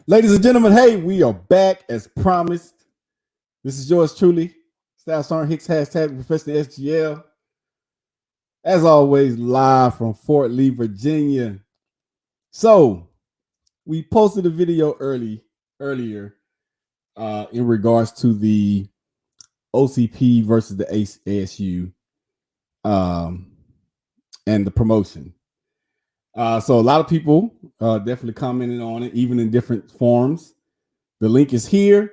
Ladies and gentlemen, hey, we are back as promised. This is yours truly, Staff Sergeant Hicks, hashtag Professional SGL. As always, live from Fort Lee, Virginia. So, we posted a video earlier in regards to the OCP versus the ASU and the promotion. So a lot of people definitely commented on it, even in different forms. The link is here.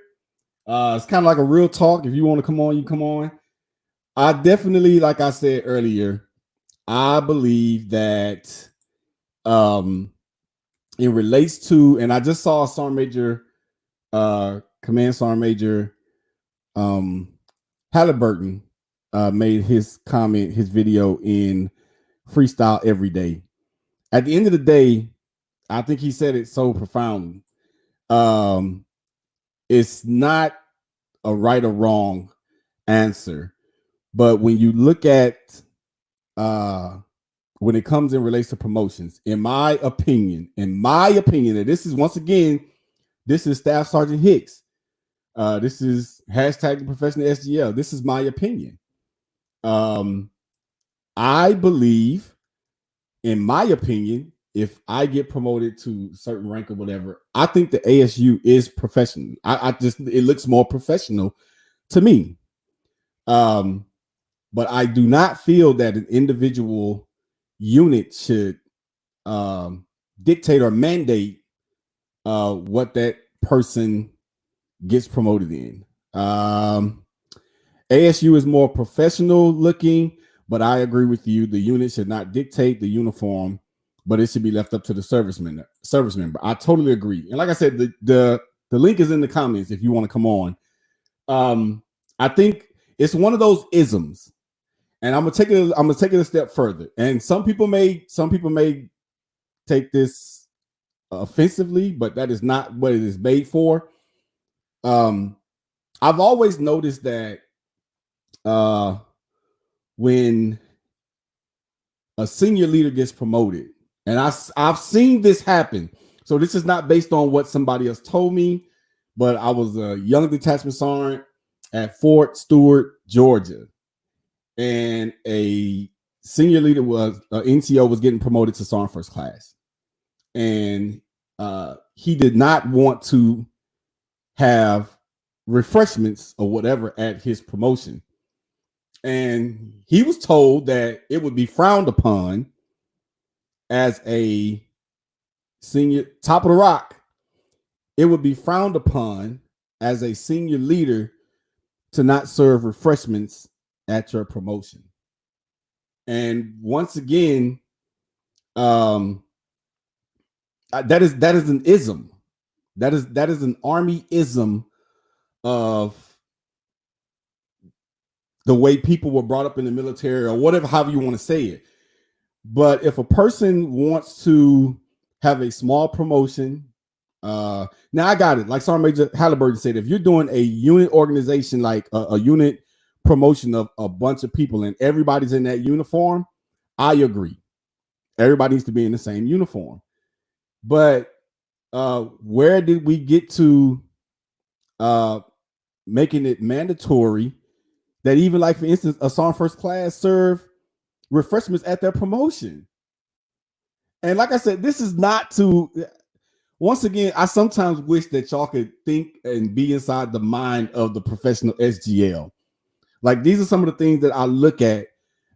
It's kind of like a real talk. If you want to come on, you come on. I definitely, like I said earlier, I believe that it relates to, and I just saw Sergeant Major, Command Sergeant Major Halliburton made his comment, his video in Freestyle Every Day. At the end of the day, I think he said it so profoundly. It's not a right or wrong answer, but when you look at when it comes in relates to promotions, in my opinion, and this is once again, this is Staff Sergeant Hicks. This is hashtag Professional SGL. This is my opinion. I believe, in my opinion, if I get promoted to a certain rank or whatever, I think the ASU is professional. It looks more professional to me. But I do not feel that an individual unit should dictate or mandate what that person gets promoted in. ASU is more professional looking, but I agree with you. The unit should not dictate the uniform, but it should be left up to the service member. I totally agree. And like I said, the link is in the comments if you want to come on. I think it's one of those isms, and I'm gonna take it a step further. And some people may take this offensively, but that is not what it is made for. I've always noticed that when a senior leader gets promoted, and I've seen this happen. So this is not based on what somebody else told me, but I was a young detachment sergeant at Fort Stewart, Georgia, and a senior leader NCO was getting promoted to sergeant first class, and he did not want to have refreshments or whatever at his promotion. And he was told that it would be frowned upon as a senior, top of the rock. It would be frowned upon as a senior leader to not serve refreshments at your promotion. And once again, that is an ism. That is an Army ism of the way people were brought up in the military, or whatever, however you want to say it. But if a person wants to have a small promotion, now I got it. Like Sergeant Major Halliburton said, if you're doing a unit organization, like a unit promotion of a bunch of people and everybody's in that uniform, I agree. Everybody needs to be in the same uniform. But where did we get to making it mandatory that even, like, for instance, a sergeant first class serve refreshments at their promotion? And like I said, this is not to, once again, I sometimes wish that y'all could think and be inside the mind of the professional SGL. Like, these are some of the things that I look at,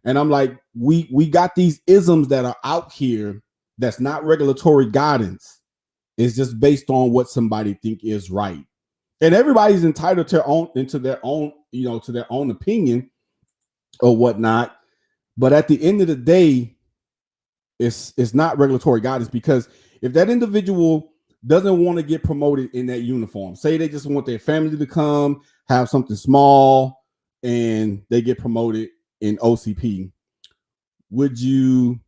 and I'm like, we got these isms that are out here that's not regulatory guidance. It's just based on what somebody think is right. And everybody's entitled to their own opinion or whatnot. But at the end of the day, it's not regulatory guidance, because if that individual doesn't want to get promoted in that uniform, say they just want their family to come, have something small, and they get promoted in OCP, would you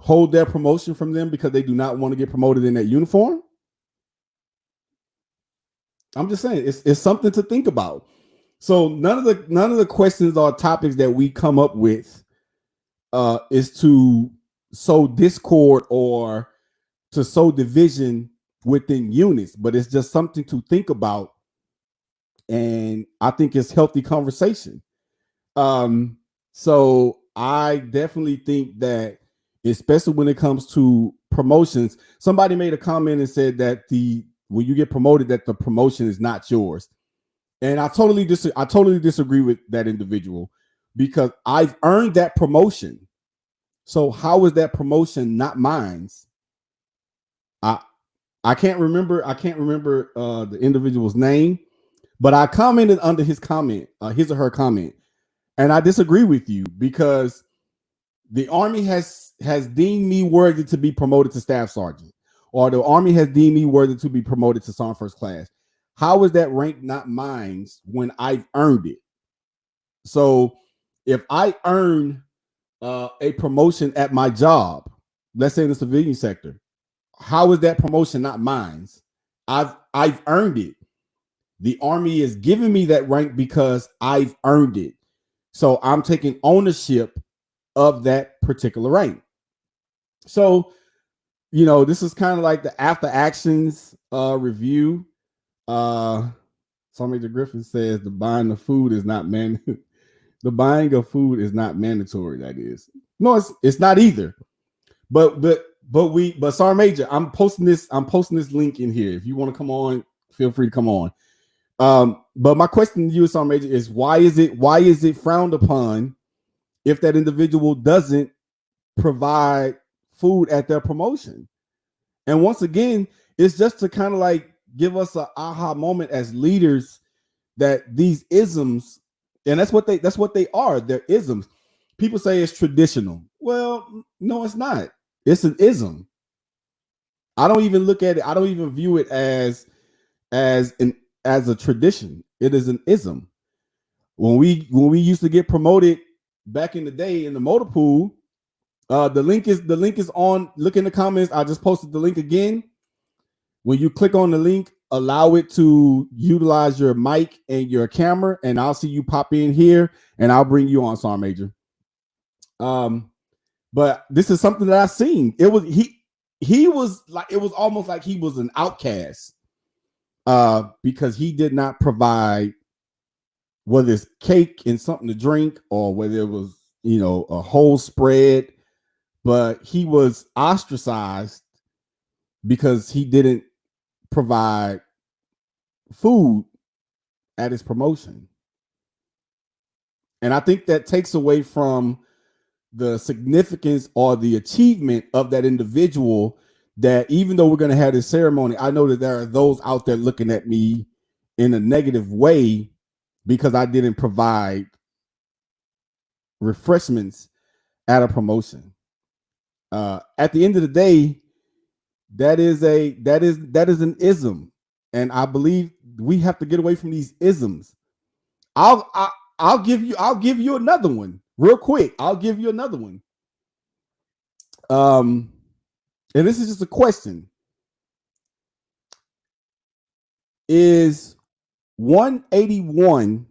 hold their promotion from them because they do not want to get promoted in that uniform? I'm just saying, it's something to think about. So none of the questions or topics that we come up with is to sow discord or to sow division within units, but it's just something to think about. And I think it's healthy conversation. So I definitely think that, especially when it comes to promotions, somebody made a comment and said that when you get promoted, that the promotion is not yours. And I totally disagree with that individual, because I've earned that promotion. So how is that promotion not mine? I I can't remember the individual's name, but I commented under his comment, his or her comment, and I disagree with you, because the Army has deemed me worthy to be promoted to staff sergeant, or the Army has deemed me worthy to be promoted to sergeant first class. How is that rank not mine when I've earned it? So if I earn a promotion at my job, let's say in the civilian sector, how is that promotion not mine? I've earned it. The Army is giving me that rank because I've earned it. So I'm taking ownership of that particular rank. So, this is kind of like the after actions review. Major Griffin says the buying of food is not the buying of food is not mandatory. That is. No, it's not either. But Sergeant Major, I'm posting this link in here. If you want to come on, feel free to come on. But my question to you, Sergeant Major, is why is it frowned upon if that individual doesn't provide food at their promotion? And once again, it's just to kind of like give us an aha moment as leaders, that these isms, and that's what they are. They're isms. People say it's traditional. Well, no, it's not. It's an ism. I don't even look at it. I don't even view it as a tradition. It is an ism. When we used to get promoted back in the day in the motor pool, the link is on. Look in the comments. I just posted the link again. When you click on the link, allow it to utilize your mic and your camera, and I'll see you pop in here, and I'll bring you on, Sergeant Major. But this is something that I've seen. It was he was like, it was almost like he was an outcast, because he did not provide, whether it's cake and something to drink, or whether it was a whole spread, but he was ostracized because he didn't provide food at his promotion. And I think that takes away from the significance or the achievement of that individual, that even though we're going to have this ceremony, I know that there are those out there looking at me in a negative way because I didn't provide refreshments at a promotion. At the end of the day, that is an ism, and I believe we have to get away from these isms. I'll give you another one real quick. I'll give you another one. And this is just a question: is 181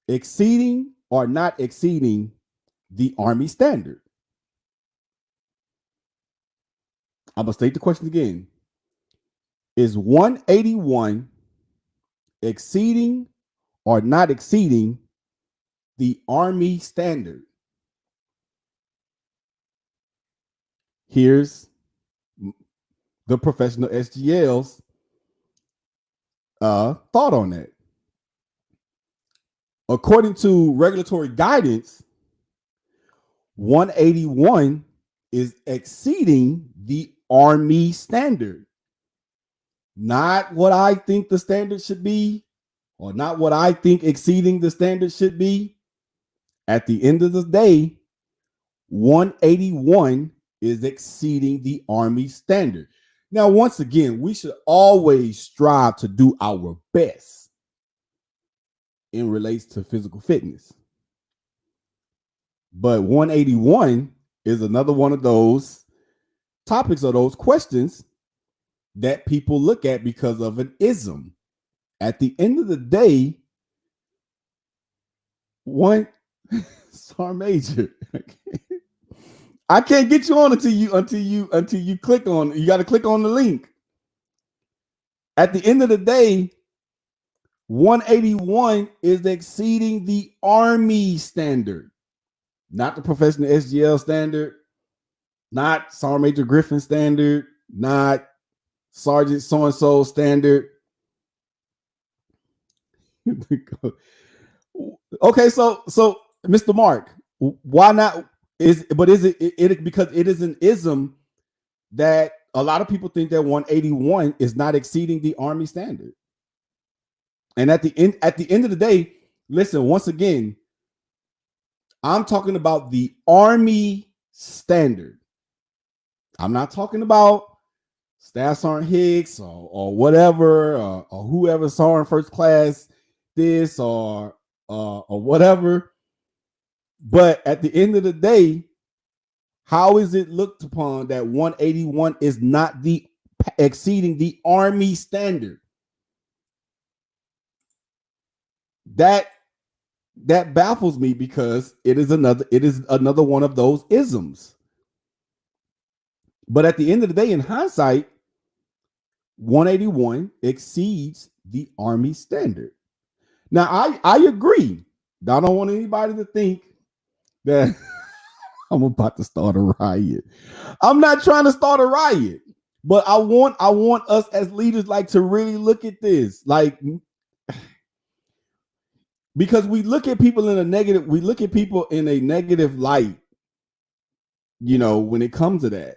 exceeding or not exceeding the Army standard? I'm gonna state the question again. Is 181 exceeding or not exceeding the Army standard? Here's the professional SGL's thought on that. According to regulatory guidance, 181 is exceeding the Army standard. Not what I think the standard should be, or not what I think exceeding the standard should be. At the end of the day, 181 is exceeding the Army standard. Now, once again, we should always strive to do our best in relates to physical fitness. But 181 is another one of those topics or those questions that people look at because of an ism. At the end of the day, Sergeant Major, I can't get you on until you click on. You got to click on the link. At the end of the day, 181 is exceeding the Army standard, not the professional SGL standard, not Sergeant Major Griffin standard, not Sergeant so and so standard. Okay, so Mr. Mark, why not? Is it because it is an ism that a lot of people think that 181 is not exceeding the Army standard? And at the end of the day, listen, once again, I'm talking about the Army standard. I'm not talking about Staff Sergeant Hicks or whatever, or whoever Sergeant First Class this or whatever. But at the end of the day, how is it looked upon that 181 is not the exceeding the Army standard? That baffles me because it is another one of those isms. But at the end of the day, in hindsight, 181 exceeds the Army standard. Now, I agree. I don't want anybody to think that I'm about to start a riot. I'm not trying to start a riot, but I want us as leaders like to really look at this, like, because we look at people in a negative light, when it comes to that.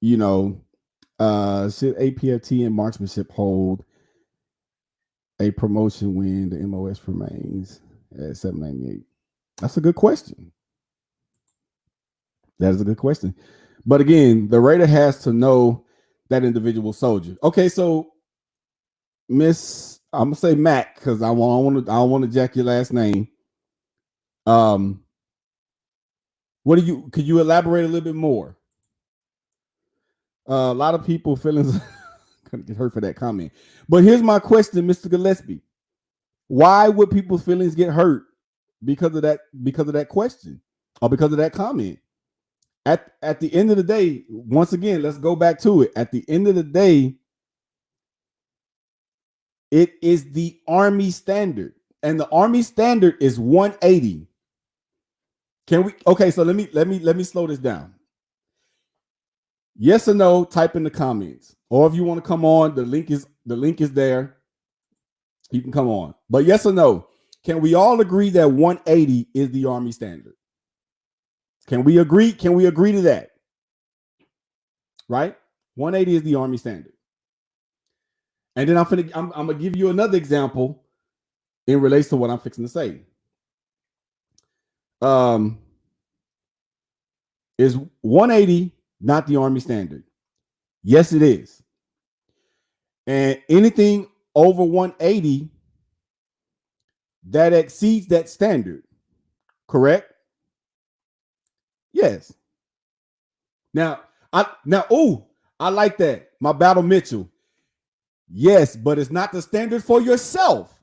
Should APFT and marksmanship hold a promotion when the MOS remains at 798? That's a good question. That is a good question. But again, the Raider has to know that individual soldier. Okay, so I'm gonna say Mac because I don't want to jack your last name. Could you elaborate a little bit more? A lot of people feelings gonna get hurt for that comment. But here's my question, Mr. Gillespie. Why would people's feelings get hurt because of that question or because of that comment? At the end of the day, once again, let's go back to it. At the end of the day, it is the Army standard, and the Army standard is 180. Okay, so let me slow this down. Yes or no, type in the comments. Or if you want to come on, the link is there. You can come on. But yes or no, can we all agree that 180 is the Army standard? Can we agree? Can we agree to that? Right? 180 is the Army standard. And then I'm gonna give you another example in relation to what I'm fixing to say. Is 180 not the Army standard? Yes, it is. And anything over 180 that exceeds that standard, correct? Yes. Now, I like that. My Battle Mitchell. Yes, but it's not the standard for yourself.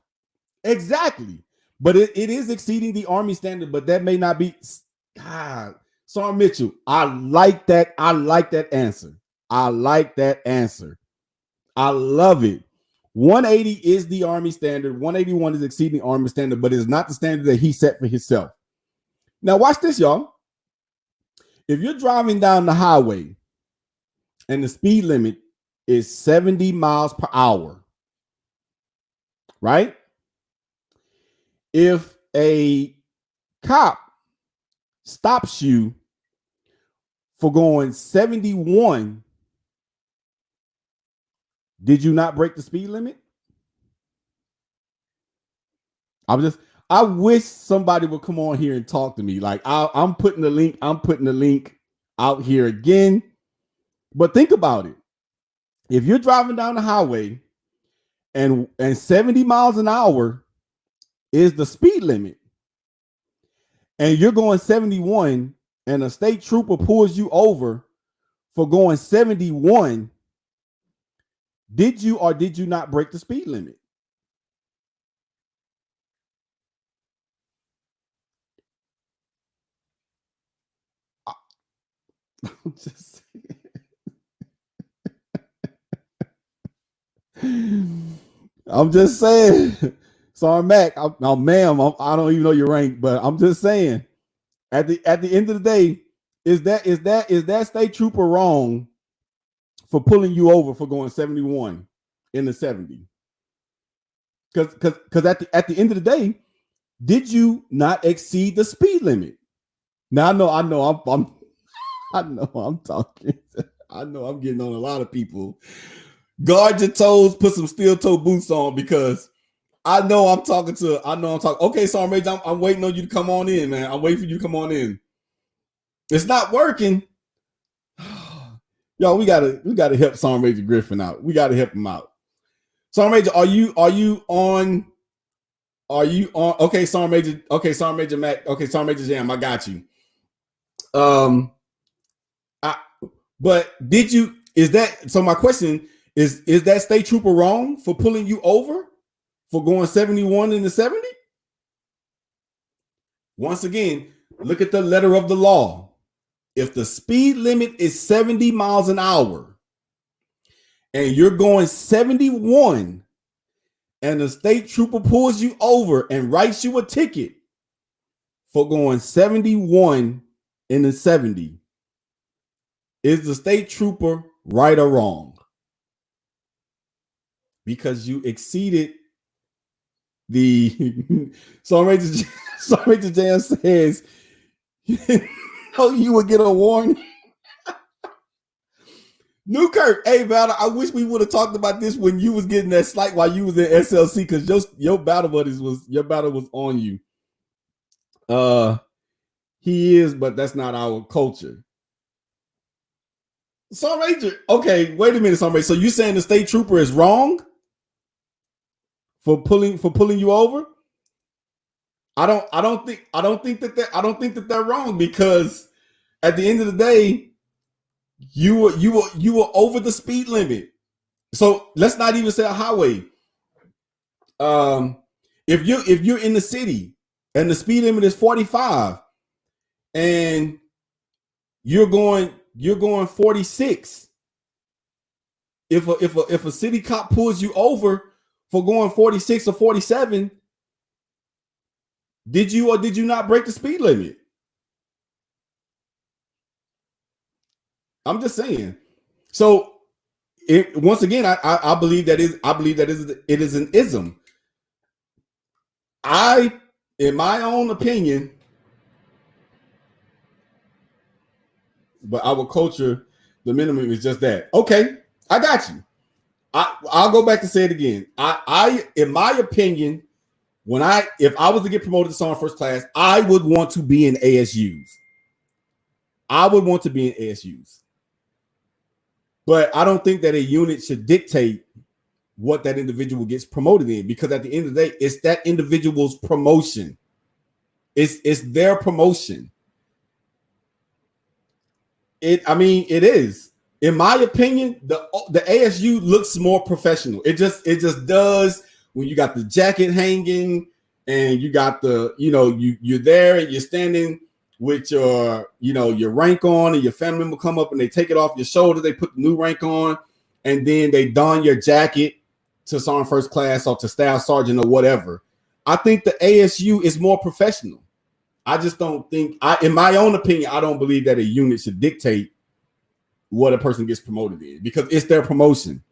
Exactly. But it is exceeding the Army standard, but that may not be. God, Sergeant Mitchell, I like that. I like that answer. I like that answer. I love it. 180 is the Army standard. 181 is exceeding the Army standard, but it's not the standard that he set for himself. Now, watch this, y'all. If you're driving down the highway and the speed limit is 70 miles per hour, right? If a cop stops you for going 71, did you not break the speed limit? I wish somebody would come on here and talk to me. Like I'm putting the link out here again. But think about it. If you're driving down the highway and 70 miles an hour is the speed limit, and you're going 71 and a state trooper pulls you over for going 71, did you or did you not break the speed limit? I'm just saying. I'm just saying. Sorry, Mac. Ma'am, I don't even know your rank, but I'm just saying. At the end of the day, is that state trooper wrong for pulling you over for going 71 in the 70? Because at the end of the day, did you not exceed the speed limit? Now I know I'm talking. I know I'm getting on a lot of people. Guard your toes, put some steel toe boots on, because I know I'm talking. Okay, Sergeant Major, I'm waiting on you to come on in, man. I'm waiting for you to come on in. It's not working. Yo, we gotta help Sergeant Major Griffin out. We gotta help him out. Sergeant Major, are you on? Are you on? Okay, Sergeant Major. Okay, Sergeant Major Mac. Okay, Sergeant Major Jam. I got you. But did you? Is that so? My question is that state trooper wrong for pulling you over for going 71 in the 70? Once again, look at the letter of the law. If the speed limit is 70 miles an hour and you're going 71 and the state trooper pulls you over and writes you a ticket for going 71 in the 70, is the state trooper right or wrong? Because you exceeded the Sergeant Major Jam says you would get a warning. Newkirk, hey battle, I wish we would have talked about this when you was getting that slight while you was in SLC, because your battle buddies was on you. He is, but that's not our culture. Sergeant Major, okay, wait a minute, Sergeant Major. So you saying the state trooper is wrong for pulling you over? I don't think that they're wrong, because at the end of the day, you were over the speed limit. So let's not even say a highway. If you're in the city and the speed limit is 45 and you're going 46, if a city cop pulls you over for going 46 or 47, did you or did you not break the speed limit? I'm just saying. So once again, I believe that it is an ism. In my own opinion, but our culture, the minimum is just that. Okay, I got you. I'll go back to say it again. In my opinion, if I was to get promoted to Sergeant First Class, I would want to be in ASUs. But I don't think that a unit should dictate what that individual gets promoted in, because at the end of the day, it's that individual's promotion. It's their promotion. It is. In my opinion, the ASU looks more professional. It just does, when you got the jacket hanging and you got the, you're there and you're standing with your rank on, and your family member come up and they take it off your shoulder, they put the new rank on, and then they don your jacket to Sergeant First Class or to Staff Sergeant or whatever. I think the ASU is more professional. I just don't think, in my own opinion, I don't believe that a unit should dictate what a person gets promoted in, because it's their promotion.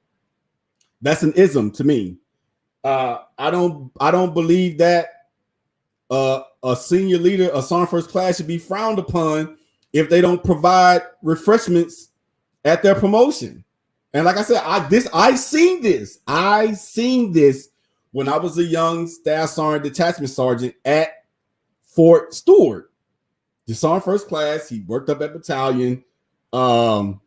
That's an ism to me. I don't believe that a senior leader, a Sergeant First Class, should be frowned upon if they don't provide refreshments at their promotion. And like I said, I seen this when I was a young Staff Sergeant, Detachment Sergeant at Fort Stewart. The Sergeant First Class, he worked up at battalion, was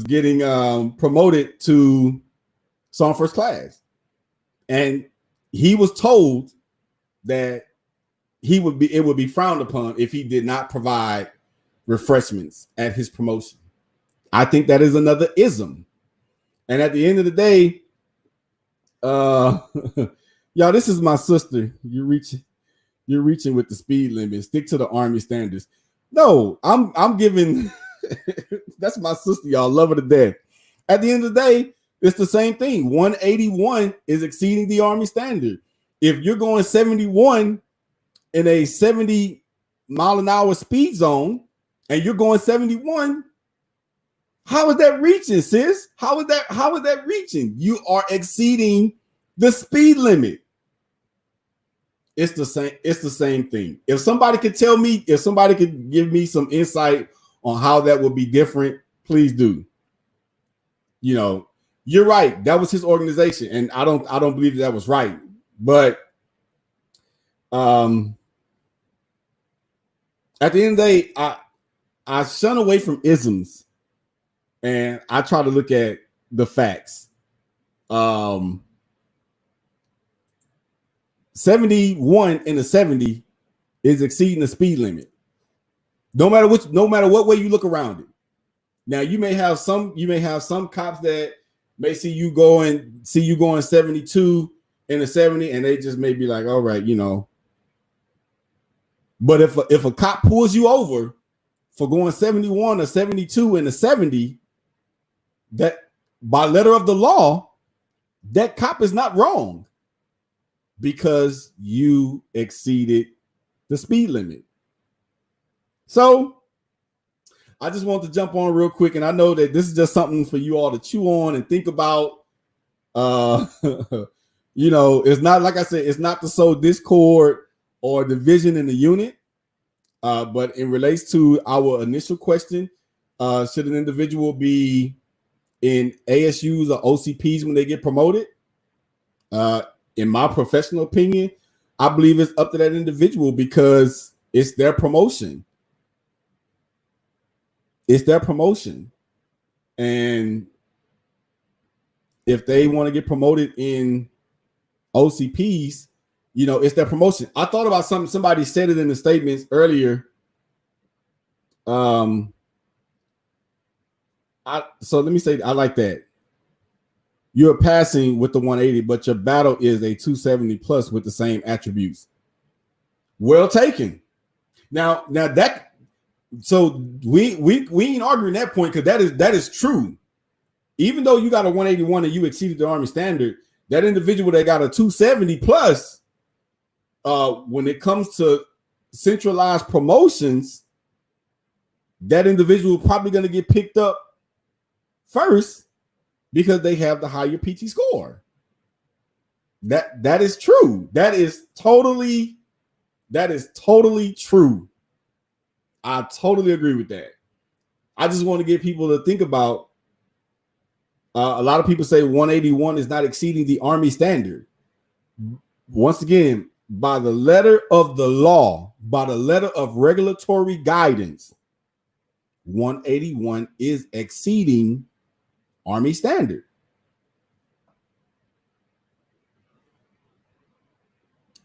getting promoted to Sergeant First Class, and he was told that it would be frowned upon if he did not provide refreshments at his promotion. I think that is another ism. And at the end of the day, y'all, this is my sister. You're reaching with the speed limit. Stick to the Army standards. No, I'm giving. That's my sister, y'all. Love her to death. At the end of the day, it's the same thing. 181 is exceeding the Army standard. If you're going 71 in a 70-mile-an-hour speed zone and you're going 71, how is that reaching, sis? How is that reaching? You are exceeding the speed limit. It's the same thing. If somebody could tell me, if somebody could give me some insight on how that would be different, please do. You know, you're right. That was his organization, and I don't believe that was right. But at the end of the day, I shun away from isms, and I try to look at the facts. 71 in the 70 is exceeding the speed limit. No matter what way you look around it. Now you may have some cops that may see you going 72 in the 70, and they just may be like, all right, you know. But if a cop pulls you over for going 71 or 72 in the 70, that by letter of the law, that cop is not wrong because you exceeded the speed limit. So I just want to jump on real quick, and I know that this is just something for you all to chew on and think about. You know, it's not, like I said, it's not to sow discord or division in the unit, but it relates to our initial question. Should an individual be in ASUs or OCPs when they get promoted? In my professional opinion, I believe it's up to that individual because it's their promotion. It's their promotion. And if they want to get promoted in OCPs, you know, it's their promotion. I thought about something. Somebody said it in the statements earlier. So let me say, I like that. You're passing with the 180, but your battle is a 270 plus with the same attributes. Well taken. Now that, so we ain't arguing that point because that is true. Even though you got a 181 and you exceeded the Army standard, that individual that got a 270 plus, when it comes to centralized promotions, that individual is probably going to get picked up first because they have the higher PT score. That is true. That is totally true. I totally agree with that. I just want to get people to think about, a lot of people say 181 is not exceeding the Army standard. Once again, by the letter of the law, by the letter of regulatory guidance, 181 is exceeding Army standard.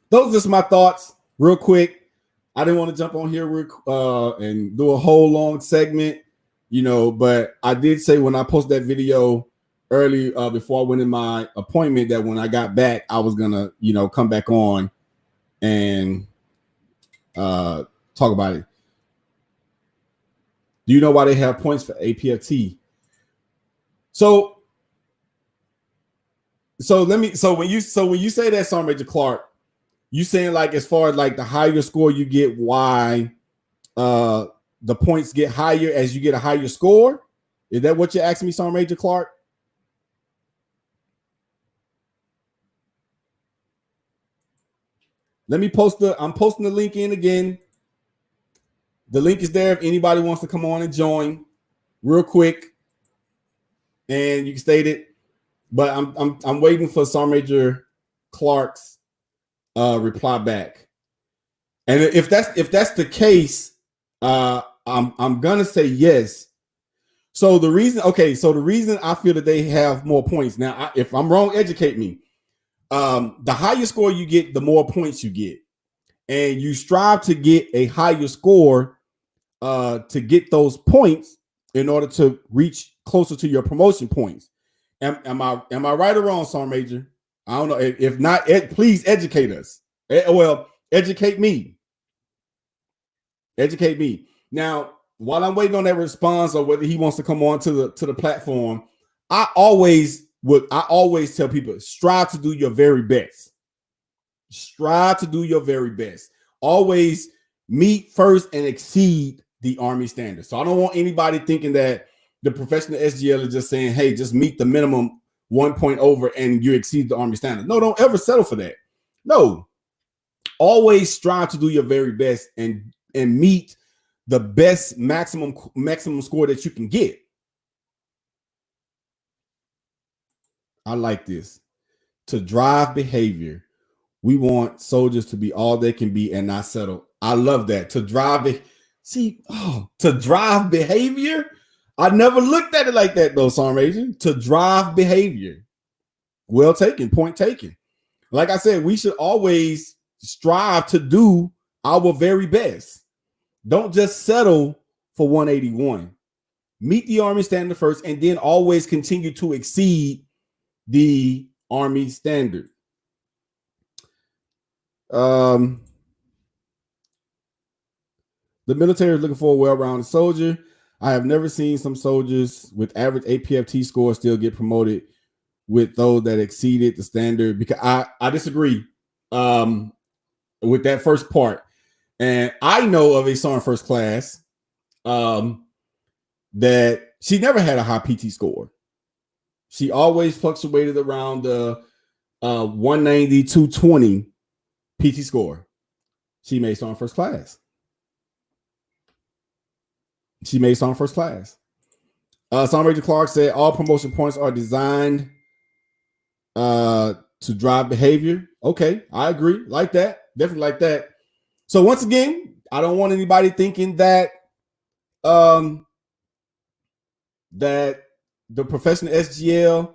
Those are just my thoughts real quick. I didn't want to jump on here and do a whole long segment, you know, but I did say when I posted that video early before I went in my appointment that when I got back, I was going to, you know, come back on and talk about it. Do you know why they have points for APFT? So when you say that, Sergeant Major Clark, you saying like as far as like the higher score you get, why the points get higher as you get a higher score? Is that what you're asking me, Sergeant Major Clark? Let me I'm posting the link in again. The link is there if anybody wants to come on and join real quick. And you can state it. But I'm waiting for Sergeant Major Clark's reply back. And if that's the case, I'm gonna say yes. So the reason I feel that they have more points. Now, if I'm wrong, educate me. The higher score you get, the more points you get. And you strive to get a higher score to get those points in order to reach closer to your promotion points. Am I right or wrong, Sergeant Major? I don't know. If not, please educate us. Well, educate me. Educate me. Now, while I'm waiting on that response or whether he wants to come on to the platform, I always tell people, strive to do your very best. Strive to do your very best. Always meet first and exceed the Army standard. So I don't want anybody thinking that the professional SGL is just saying, hey, just meet the minimum 1 point over and you exceed the Army standard. No, don't ever settle for that. No. Always strive to do your very best and meet the best maximum score that you can get. I like this. To drive behavior, we want soldiers to be all they can be and not settle. I love that. To drive to drive behavior. I never looked at it like that though, Sergeant Major. To drive behavior. Well taken, point taken. Like I said, we should always strive to do our very best. Don't just settle for 181. Meet the Army standard first and then always continue to exceed the Army standard. The military is looking for a well-rounded soldier. I have never seen some soldiers with average APFT scores still get promoted with those that exceeded the standard, because I disagree with that first part. And I know of a sergeant first class that she never had a high PT score. She always fluctuated around the 190, 220 PT score. She made sergeant first class. Sergeant Major Clark said all promotion points are designed to drive behavior. Okay, I agree. Like that. Definitely like that. So once again, I don't want anybody thinking that that the professional SGL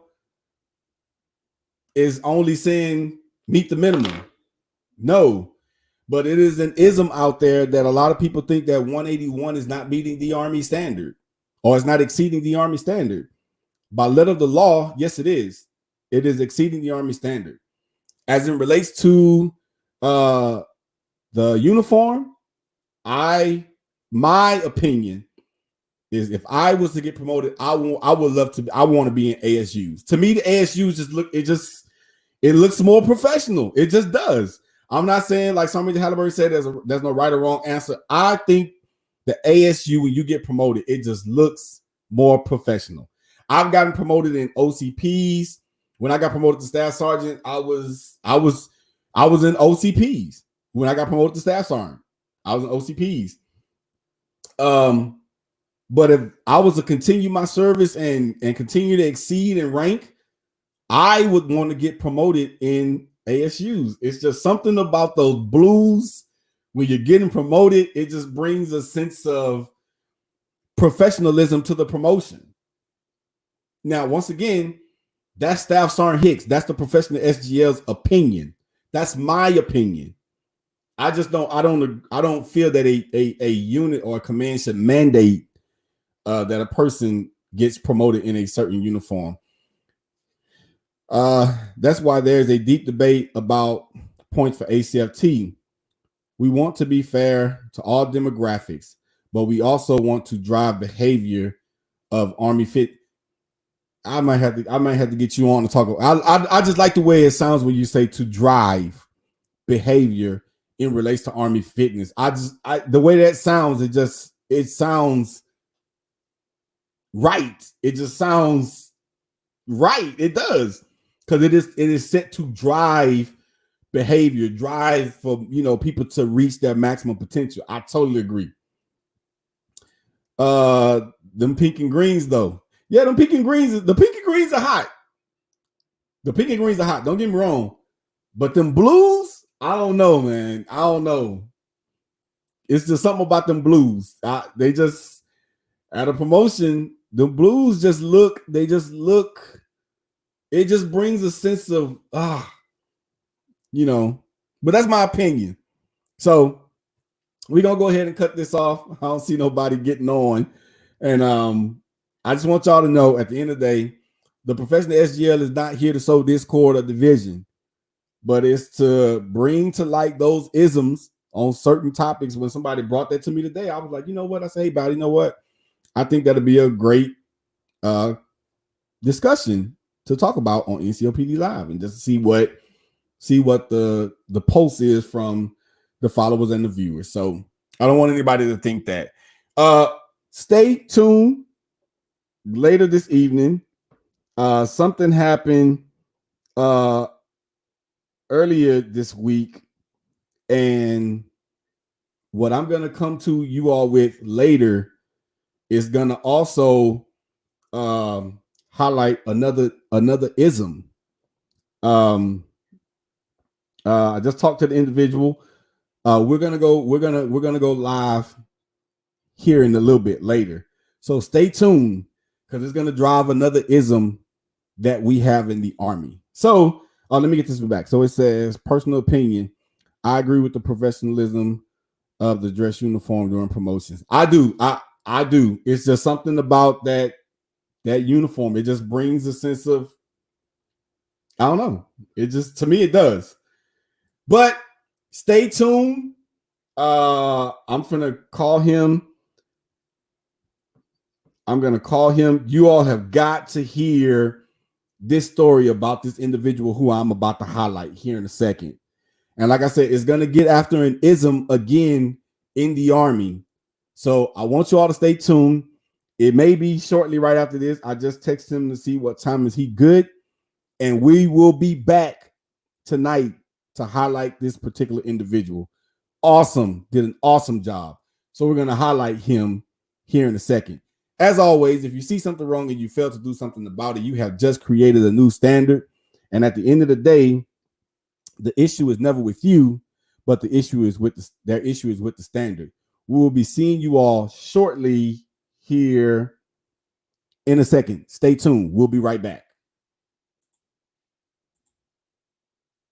is only saying meet the minimum. No, but it is an ism out there that a lot of people think that 181 is not meeting the Army standard or is not exceeding the Army standard. By letter of the law, yes, it is. It is exceeding the Army standard. As it relates to the uniform, my opinion is if I was to get promoted, I want to be in ASUs. To me, the ASUs it looks more professional. It just does. I'm not saying, like somebody Halliburton said, there's no right or wrong answer. I think the ASU, when you get promoted, it just looks more professional. I've gotten promoted in OCPs. When I got promoted to staff sergeant, I was in OCPs. When I got promoted to staff sergeant, I was in OCPs. But if I was to continue my service and continue to exceed in rank, I would want to get promoted in ASUs. It's just something about those blues when you're getting promoted. It just brings a sense of professionalism to the promotion. Now, once again, that's Staff Sergeant Hicks. That's the professional SGL's opinion. That's my opinion. I don't feel that a unit or a command should mandate that a person gets promoted in a certain uniform. That's why there's a deep debate about points for ACFT. We want to be fair to all demographics, but we also want to drive behavior of Army fit. I might have to get you on to talk. I just like the way it sounds when you say to drive behavior in relation to Army fitness. The way that sounds, it sounds right. It just sounds right. It does, because it is set to drive behavior, drive for people to reach their maximum potential. I totally agree. Them pink and greens though. Yeah, the pink and greens are hot. The pink and greens are hot. Don't get me wrong. But them blues, I don't know, man. I don't know. It's just something about them blues. They just, at a promotion, the blues it just brings a sense of, but that's my opinion. So we're going to go ahead and cut this off. I don't see nobody getting on. And I just want y'all to know, at the end of the day, the professional SGL is not here to sow discord or division, but it's to bring to light those isms on certain topics. When somebody brought that to me today, I was like, you know what? I say, hey, buddy, you know what? I think that'll be a great discussion to talk about on NCOPD Live, and just see what the pulse is from the followers and the viewers. So I don't want anybody to think that. Stay tuned later this evening. Something happened earlier this week, and what I'm gonna come to you all with later is gonna also highlight another ism. I just talked to the individual. We're gonna go live here in a little bit later. So stay tuned, because it's gonna drive another ism that we have in the Army. So let me get this back. So it says, personal opinion, I agree with the professionalism of the dress uniform during promotions. I do. I do. It's just something about that uniform. It just brings a sense of, I don't know. It just, to me, it does. But stay tuned. I'm gonna call him. You all have got to hear this story about this individual who I'm about to highlight here in a second. And like I said, it's gonna get after an ism again in the Army. So I want you all to stay tuned. It may be shortly right after this. I just texted him to see what time is he good. And we will be back tonight to highlight this particular individual. Awesome. Did an awesome job. So we're going to highlight him here in a second. As always, if you see something wrong and you fail to do something about it, you have just created a new standard. And at the end of the day, the issue is never with you, but the issue is with their issue is with the standard. We will be seeing you all shortly here in a second. Stay tuned. We'll be right back.